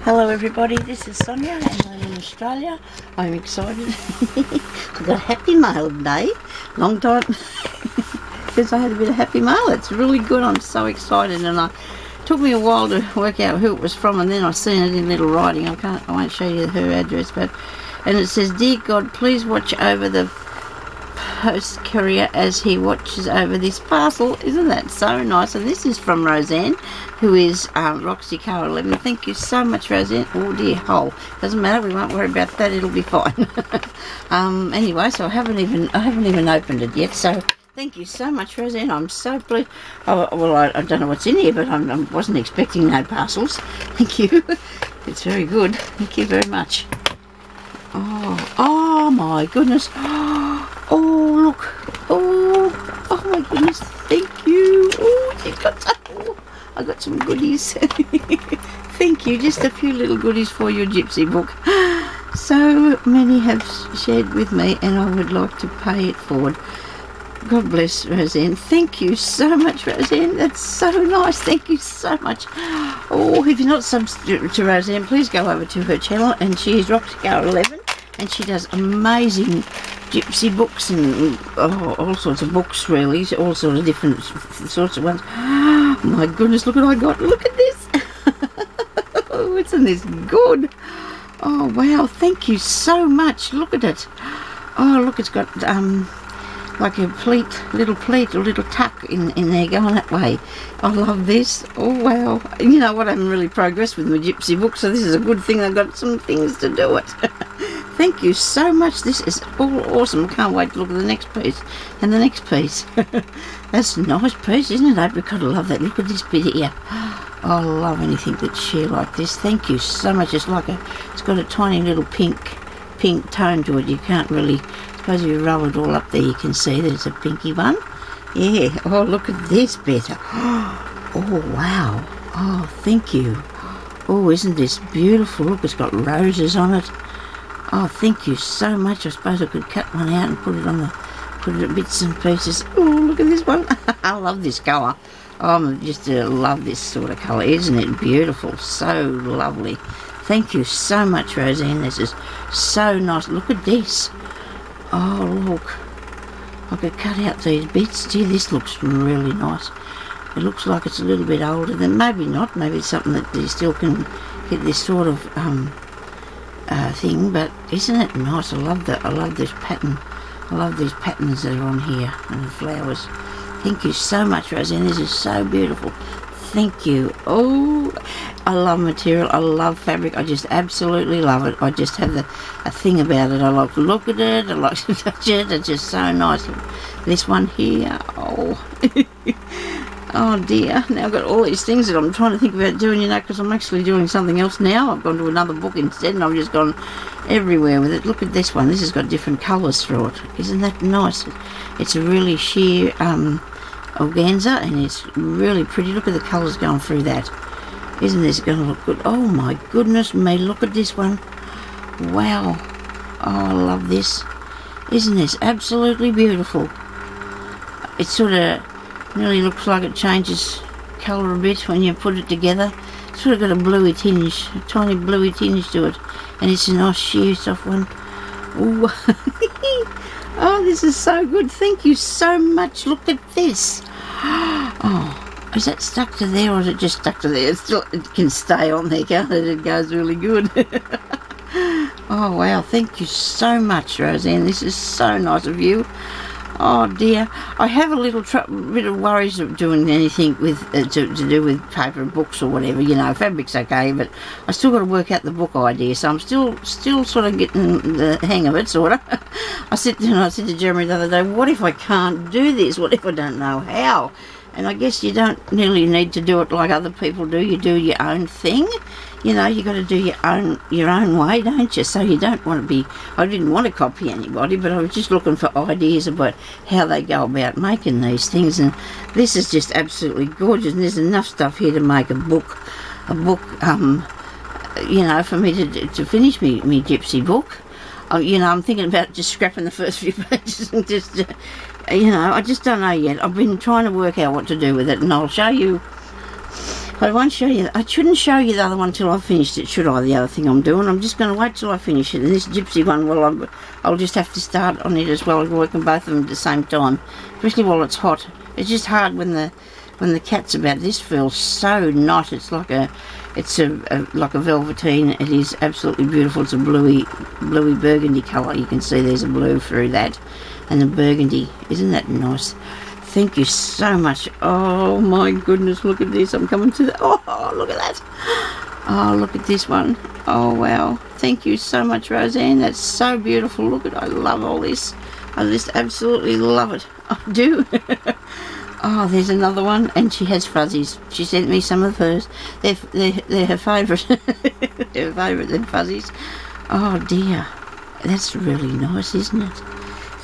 Hello everybody, this is Sonia and I'm in Australia. I'm excited. I've got Happy Mail today. Long time since I had a bit of Happy Mail. It's really good. I'm so excited, and it took me a while to work out who it was from, and then I seen it in little writing. I won't show you her address, and it says, "Dear God, please watch over the post carrier as he watches over this parcel." Isn't that so nice? And this is from Rosanne, who is Roxy Car 11. Thank you so much, Rosanne. Oh dear, hole. Doesn't matter, we won't worry about that, it'll be fine. Anyway, so I haven't even opened it yet, so thank you so much, Rosanne. I'm so pleased. Oh, well, I don't know what's in here, but I wasn't expecting no parcels. Thank you. It's very good. Thank you very much. Oh my goodness. Oh, look. Oh my goodness. Thank you. Oh, you've got some. Oh, I got some goodies. Thank you. Just a few little goodies for your gypsy book. So many have shared with me, and I would like to pay it forward. God bless Rosanne. Thank you so much, Rosanne. That's so nice. Thank you so much. Oh, if you're not subscribed to Rosanne, please go over to her channel, and she is Roxycar 11, and she does amazing gypsy books and all sorts of books, really, all sorts of different sorts of ones. Oh my goodness, look what I got. Look at this. Oh, isn't this good? Oh wow, thank you so much. Look at it. Oh look, it's got like a little tuck in there going that way. I love this. Oh wow. You know what, I haven't really progressed with my gypsy book, so this is a good thing. I've got some things to do it. Thank you so much. This is all awesome. Can't wait to look at the next piece and the next piece. That's a nice piece, isn't it? I've got to love that. Look at this bit here. I love anything that's sheer like this. Thank you so much. It's like it's got a tiny little pink tone to it. You can't really, I suppose if you rub it all up there, you can see that it's a pinky one. Yeah. Oh, look at this bit. Oh wow. Oh, thank you. Oh, isn't this beautiful? Look, it's got roses on it. Oh, thank you so much. I suppose I could cut one out and put it in bits and pieces. Oh, look at this one. I love this colour. I just love this sort of colour. Isn't it beautiful? So lovely. Thank you so much, Rosanne. This is so nice. Look at this. Oh, look. I could cut out these bits. Gee, this looks really nice. It looks like it's a little bit older than, maybe not. Maybe it's something that you still can get this sort of thing, but isn't it nice? I love this pattern. I love these patterns that are on here and the flowers. Thank you so much, Rosanne. This is so beautiful. Thank you. Oh, I love material. I love fabric. I just absolutely love it. I just have a thing about it. I like to look at it. I like to touch it. It's just so nice. This one here. Oh. Oh dear, now I've got all these things that I'm trying to think about doing, you know, because I'm actually doing something else now. I've gone to another book instead, and I've just gone everywhere with it. Look at this one. This has got different colours through it. Isn't that nice? It's a really sheer organza, and it's really pretty. Look at the colours going through that. Isn't this going to look good? Oh my goodness me, look at this one. Wow. Oh, I love this. Isn't this absolutely beautiful? It's sort of nearly looks like it changes colour a bit when you put it together. It's sort of got a bluey tinge, a tiny bluey tinge to it, and it's a nice sheer soft one. Ooh. Oh, this is so good. Thank you so much. Look at this. Oh, is that stuck to there, or is it just stuck to there? It can stay on there, can't it? It goes really good. Oh wow, thank you so much, Rosanne. This is so nice of you. Oh dear, I have a little bit of worries of doing anything with to do with paper and books or whatever. You know, fabric's okay, but I still got to work out the book idea. So I'm still sort of getting the hang of it, sort of. I said to Jeremy the other day, what if I can't do this? What if I don't know how? And I guess you don't really need to do it like other people do. You do your own thing. You know, you got to do your own way, don't you? So you don't want to be, I didn't want to copy anybody, but I was just looking for ideas about how they go about making these things, and this is just absolutely gorgeous, and there's enough stuff here to make a book, you know, for me to finish me gypsy book. You know, I'm thinking about just scrapping the first few pages and just, you know, I just don't know yet. I've been trying to work out what to do with it, and I'll show you I won't show you. I shouldn't show you the other one till I've finished it, should I? The other thing I'm doing. I'm just going to wait till I finish it. And this gypsy one, well, I'll just have to start on it as well. I'm working both of them at the same time, especially while it's hot. It's just hard when the cat's about. This feels so nice. It's like like a velveteen. It is absolutely beautiful. It's a bluey burgundy colour. You can see there's a blue through that, and the burgundy. Isn't that nice? Thank you so much. Oh my goodness, look at this. I'm coming to the... Oh, look at that. Oh, look at this one. Oh, wow. Thank you so much, Rosanne. That's so beautiful. Look at I love all this. I just absolutely love it. I do. Oh, there's another one. And she has fuzzies. She sent me some of hers. They're her favourite. They're her favourite, them fuzzies. Oh, dear. That's really nice, isn't it?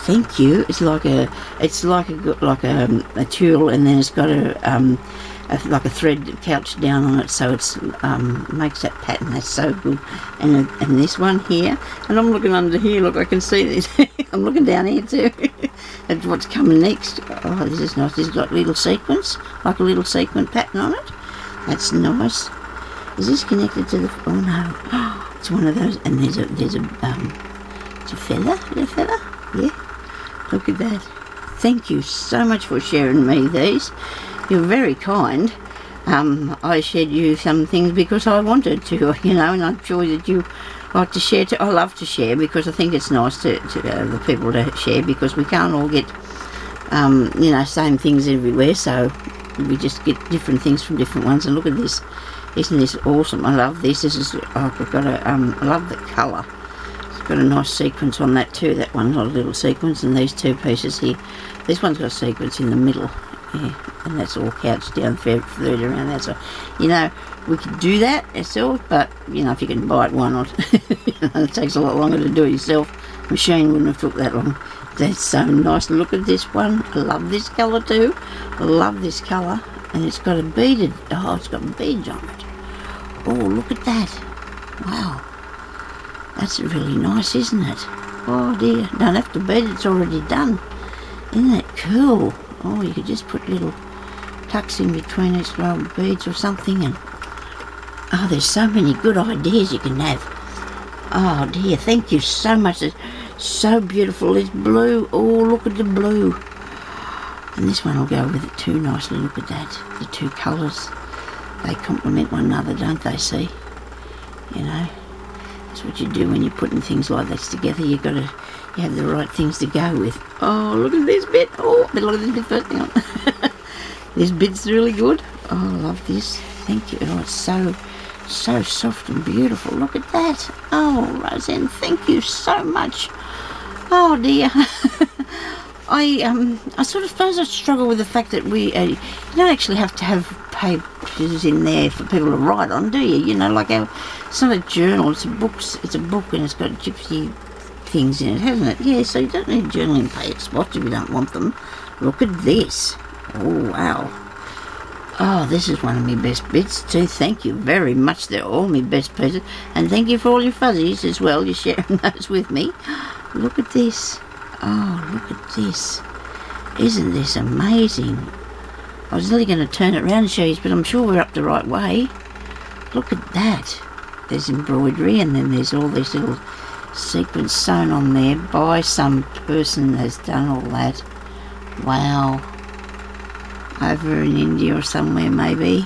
Thank you. It's like a tulle, and then it's got like a thread couch down on it, so it's makes that pattern. That's so good. And this one here, and I'm looking under here. Look, I can see this. I'm looking down here too. That's what's coming next. Oh, this is nice. This has got little sequins, like a little sequin pattern on it. That's nice. Is this connected to the? Oh no, oh, it's one of those. And there's a it's a feather. Is it a feather? Yeah. Look at that. Thank you so much for sharing me these. You're very kind. I shared you some things because I wanted to, you know, and I'm sure that you like to share too. I love to share because I think it's nice to the people to share, because we can't all get, you know, same things everywhere, so we just get different things from different ones. And look at this. Isn't this awesome? I love this. This is, I've got a, I love the colour. Got a nice sequence on that too. That one's got a little sequence, and these two pieces here. This one's got a sequence in the middle, yeah, and that's all couched down, thread around that. So, you know, we could do that ourselves, but you know, if you can buy it, why not? You know, it takes a lot longer to do it yourself. Machine wouldn't have took that long. That's so nice. Look at this one. I love this colour too. I love this colour, and it's got a beaded. Oh, it's got beads on it. Oh, look at that. Wow. That's really nice, isn't it? Oh dear, don't have to bead, it's already done. Isn't that cool? Oh, you could just put little tucks in between each little beads or something, and oh, there's so many good ideas you can have. Oh dear, thank you so much. It's so beautiful. It's blue. Oh, look at the blue. And this one will go with it too nicely. Look at that. The two colours, they complement one another, don't they? See? You know? That's what you do when you're putting things like this together. You have the right things to go with. Oh, look at this bit. Oh, but look at this bit first. Hang on. This bit's really good. Oh, I love this. Thank you. Oh, it's so soft and beautiful. Look at that. Oh, Rosanne, thank you so much. Oh dear. I sort of suppose I struggle with the fact that you don't actually have to have pages in there for people to write on, do you? You know, like it's not a journal, it's a book, and it's got gypsy things in it, hasn't it? Yeah, so you don't need journaling page spots if you don't want them. Look at this. Oh, wow. Oh, this is one of my best bits too. Thank you very much. They're all my best pieces. And thank you for all your fuzzies as well. You're sharing those with me. Look at this. Oh, look at this. Isn't this amazing? I was nearly going to turn it around and show you, but I'm sure we're up the right way. Look at that. There's embroidery, and then there's all these little sequins sewn on there by some person that's done all that. Wow. Over in India or somewhere, maybe.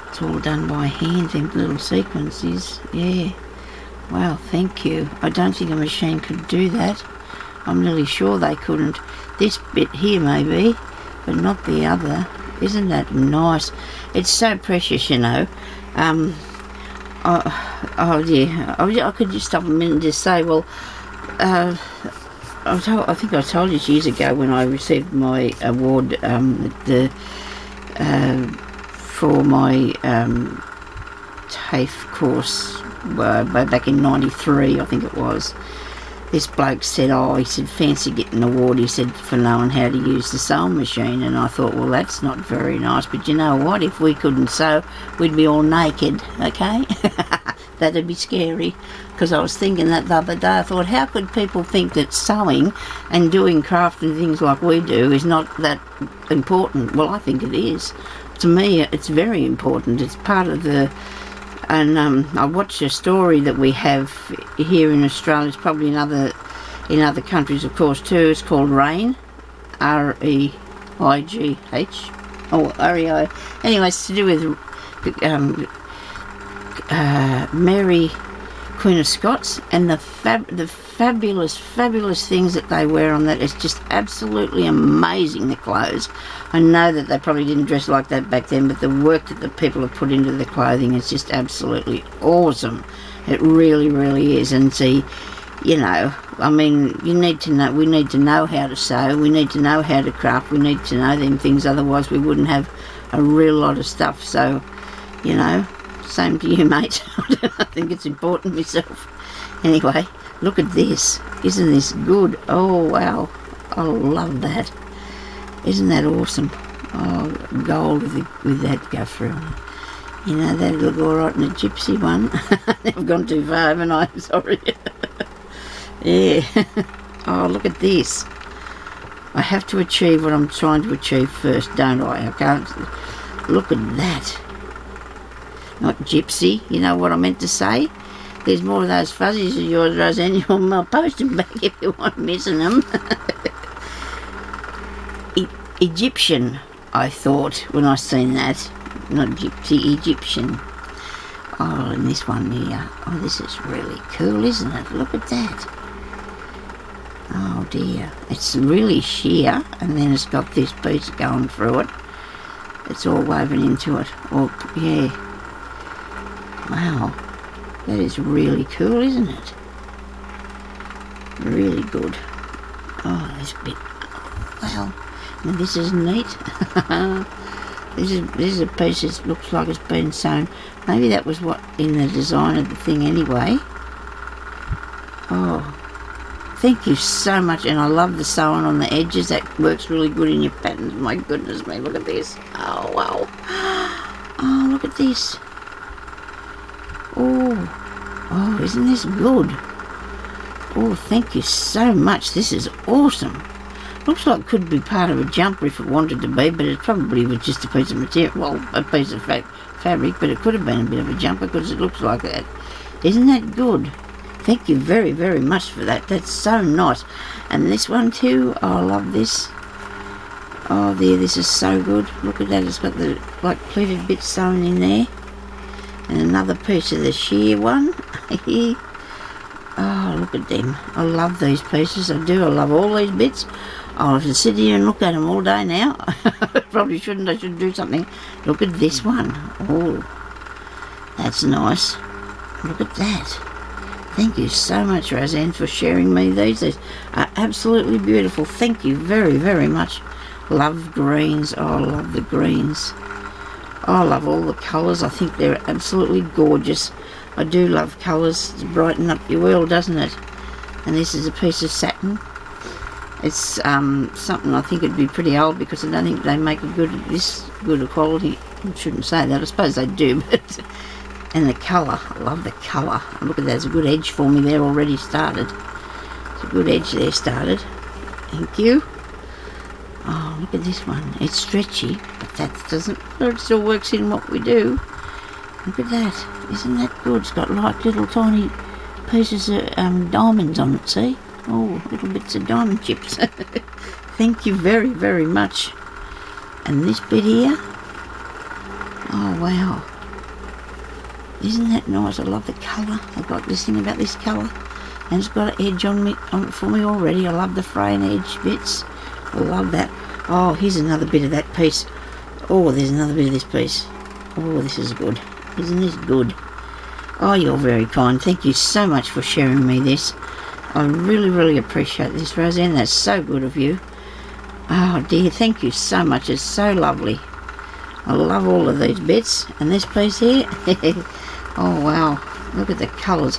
It's all done by hand, them little sequences. Yeah. Wow, thank you. I don't think a machine could do that. I'm nearly sure they couldn't. This bit here maybe, but not the other. Isn't that nice? It's so precious, you know. Oh yeah. I could just stop a minute and just say, well, I think I told you years ago when I received my award for my TAFE course back in '93, I think it was. This bloke said, he said, fancy getting an award, he said, for knowing how to use the sewing machine. And I thought, well, that's not very nice, but you know what, if we couldn't sew, we'd be all naked, okay? That'd be scary. Because I was thinking that the other day, I thought, how could people think that sewing and doing craft and things like we do is not that important? Well, I think it is. to me, it's very important. It's part of the... And I watched a story that we have here in Australia. It's probably in other countries, of course, too. It's called REIGH, R-E-I-G-H, or R-E-I. Anyway, it's to do with Mary, Queen of Scots, and the fabulous things that they wear on that. It's just absolutely amazing, the clothes. I know that they probably didn't dress like that back then, but the work that the people have put into the clothing is just absolutely awesome. It really, really is. And see, you know, I mean, we need to know how to sew, we need to know how to craft, we need to know them things, otherwise we wouldn't have a real lot of stuff. So, you know, same to you, mate. I think it's important myself. Anyway, look at this. Isn't this good? Oh, wow. I love that. Isn't that awesome? Oh, gold with that go through. You know, that'd look alright in a gypsy one. I've gone too far, haven't I? I'm sorry. Yeah. Oh, look at this. I have to achieve what I'm trying to achieve first, don't I? I can't... Look at that. Not gypsy, you know what I meant to say? There's more of those fuzzies of yours, Rosanne. I'll post them back if you want missing them. Egyptian, I thought, when I seen that. Not gypsy, Egyptian. Oh, and this one here. Oh, this is really cool, isn't it? Look at that. Oh, dear. It's really sheer, and then it's got this piece going through it. It's all woven into it. Oh, yeah. Wow. That is really cool, isn't it? Really good. Oh, this bit. Wow. Now this is neat. This is a piece that looks like it's been sewn. Maybe that was what in the design of the thing anyway. Oh, thank you so much. And I love the sewing on the edges. That works really good in your patterns. My goodness me, look at this. Oh, wow. Oh, look at this. Oh, isn't this good? Oh, thank you so much. This is awesome. Looks like it could be part of a jumper if it wanted to be, but it probably was just a piece of material, well, a piece of fabric, but it could have been a bit of a jumper because it looks like that. Isn't that good? Thank you very, very much for that. That's so nice. And this one too, oh, I love this. Oh, there, this is so good. Look at that, it's got the, like, pleated bits sewn in there. And another piece of the sheer one. Oh, look at them. I love these pieces. I do. I love all these bits. I'll have to sit here and look at them all day now. Probably shouldn't. I should do something. Look at this one. Oh, that's nice. Look at that. Thank you so much, Rosanne, for sharing me these. These are absolutely beautiful. Thank you very, very much. Love greens. Oh, I love the greens. Oh, I love all the colours. I think they're absolutely gorgeous. I do love colours to brighten up your world, doesn't it? And this is a piece of satin. It's something I think it'd be pretty old because I don't think they make this good a quality. I shouldn't say that. I suppose they do, but... And the colour. I love the colour. Look at that. There's a good edge for me there already started. There's a good edge there started. Thank you. Oh, look at this one. It's stretchy, but that doesn't... It still works in what we do. Look at that. Isn't that good? It's got like little tiny pieces of diamonds on it, see? Oh, little bits of diamond chips. Thank you very, very much. And this bit here. Oh, wow. Isn't that nice? I love the colour. I've got this thing about this colour. And it's got an edge on it for me already. I love the fraying edge bits. I love that. Oh, here's another bit of that piece. Oh, there's another bit of this piece. Oh, this is good. Isn't this good? Oh, you're very kind. Thank you so much for sharing me this. I really, really appreciate this, Rosanne. That's so good of you. Oh, dear, thank you so much. It's so lovely. I love all of these bits. And this piece here. Oh, wow. Look at the colours.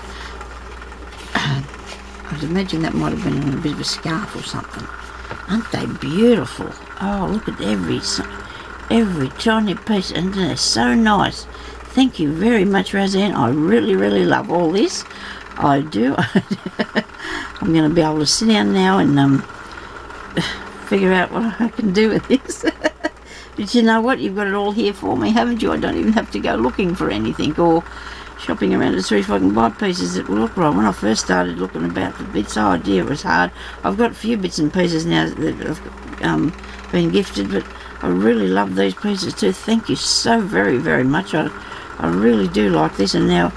I'd imagine that might have been on a bit of a scarf or something. Aren't they beautiful? Oh, look at every tiny piece. And they're so nice. Thank you very much, Rosanne. I really, really love all this. I do. I'm going to be able to sit down now and figure out what I can do with this. But you know what? You've got it all here for me, haven't you? I don't even have to go looking for anything or shopping around to see if I can buy pieces that will look right. When I first started looking about the bits, oh dear, it was hard. I've got a few bits and pieces now that I've been gifted, but I really love these pieces too. Thank you so very, very much. I really do like this. And now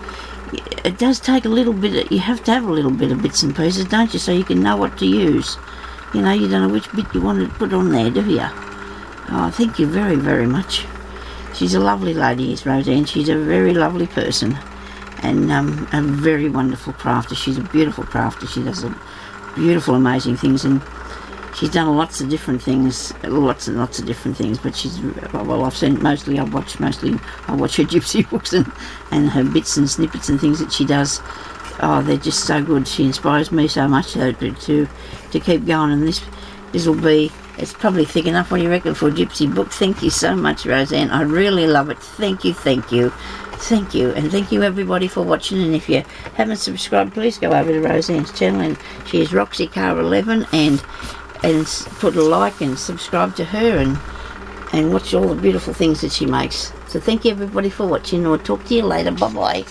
it does take a little bit, you have to have a little bit of bits and pieces, don't you, so you can know what to use. You know, you don't know which bit you want to put on there, do you? Oh, thank you very, very much. She's a lovely lady, is Rosanne. She's a very lovely person and a very wonderful crafter. She's a beautiful crafter. She does beautiful, amazing things, and she's done lots of different things, lots and lots of different things, but she's, well, I've seen mostly, I watch her gypsy books and her bits and snippets and things that she does. Oh, they're just so good. She inspires me so much to keep going, and this will be, it's probably thick enough, what do you reckon, for a gypsy book? Thank you so much, Rosanne. I really love it. Thank you, thank you. Thank you, and thank you everybody for watching. And if you haven't subscribed, please go over to Rosanne's channel, and she is RoxyCar11, and put a like and subscribe to her and watch all the beautiful things that she makes. So thank you everybody for watching. I'll talk to you later. Bye bye.